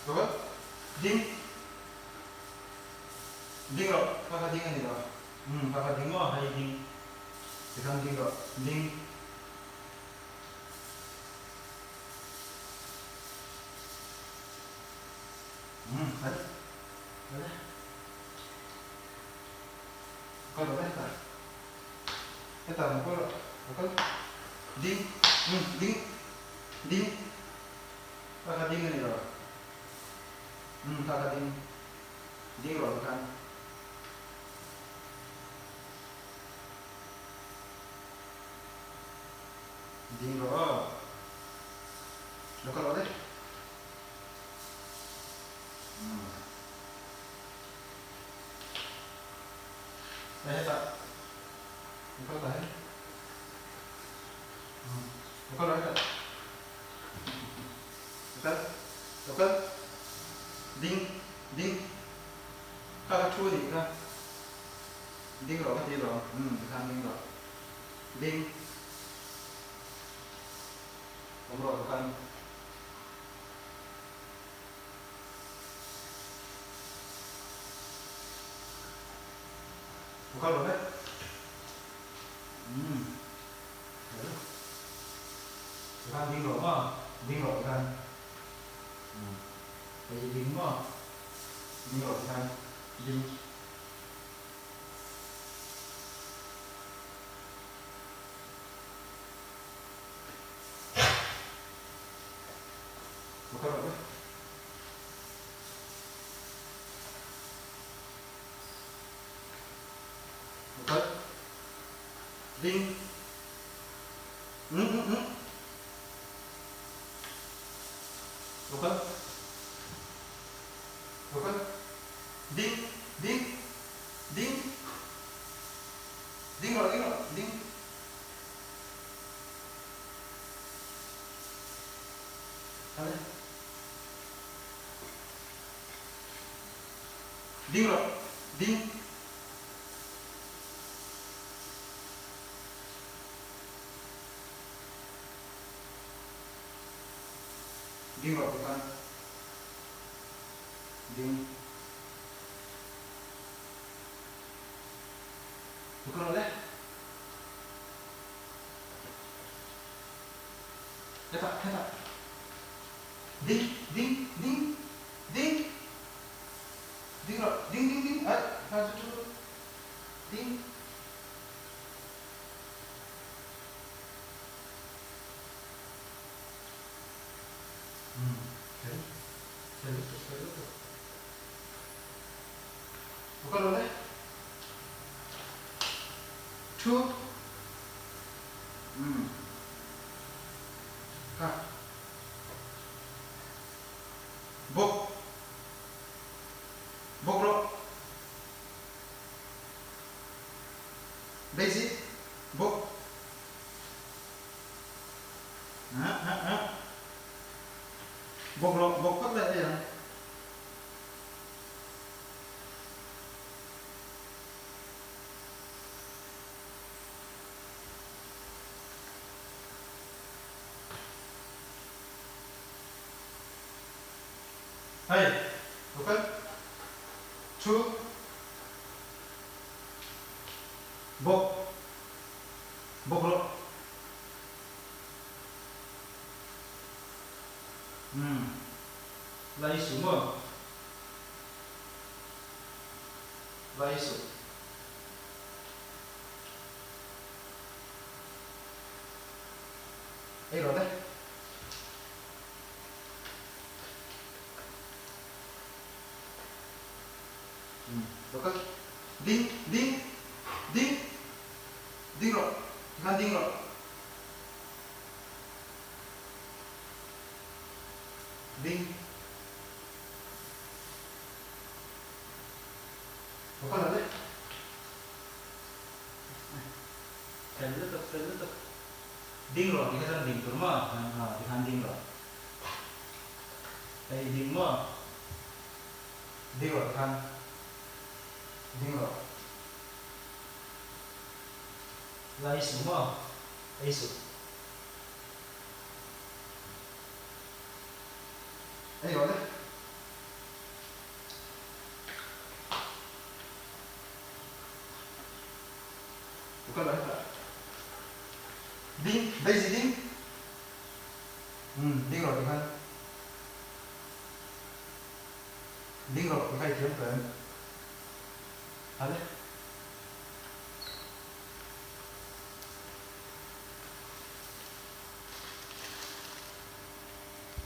Coba. Ding. Ding lo. Kakak ding ini lo. Kakak ding mo. Hai ding. Tekan ding lo. Ding. Ada. Ada. Kalau ada. Kita mukul. Mukul. Ding. Ding. Ding. Kakak ding ini lo. Kakak ding. Ding lo kan. Ding lo. Lo kalau deh. Saya tak. Lo tahu. Lo kalau ada. Lokal. Ding. Ding. Kakak cuci nih kan. Ding lo kan lo. Tekan ding lo. Ding. Ngobrol kan. Bukan lo deh. Tekan ding lo mah. Ding lo kan. Jadi ding mah. Ding lo kan. Ding. Bukan lo deh. Bukan. Ding. Bukan. Bukan. Ding. Ding. Ding. Ding lo. Ding lo. Ding. Ada. Ding lo. Ding. Ding lo bukan. Ding. Bukan oleh. Kata. Ding. Ding. Ding. Ding. Ding lo. Ding. Ding. Ding. Ayo dulu. Ding. Jadi. Bukan oleh. Two. Kak. Bok. Bok lo. Basic. Bok. Bok lo. Bok kan ada ya. Hai, bukan? Two. Bok. Bok lo. Lai semua. Lai su. Lo deh. Bukan. Ding. Ding. Ding. Ding lo. Tekan ding lo. Ding. Bukan ada. Saya ding lo, ini kan ding kurma, tekan ding lo. Ding mo. Ding lo tekan. Ding lo. Lai semua. Isu. Ayo deh. Có lẽ là đinh, đây gì đinh? Đinh rồi thì hơn. Đinh rồi thì hay kiếm tiền. Hả đấy?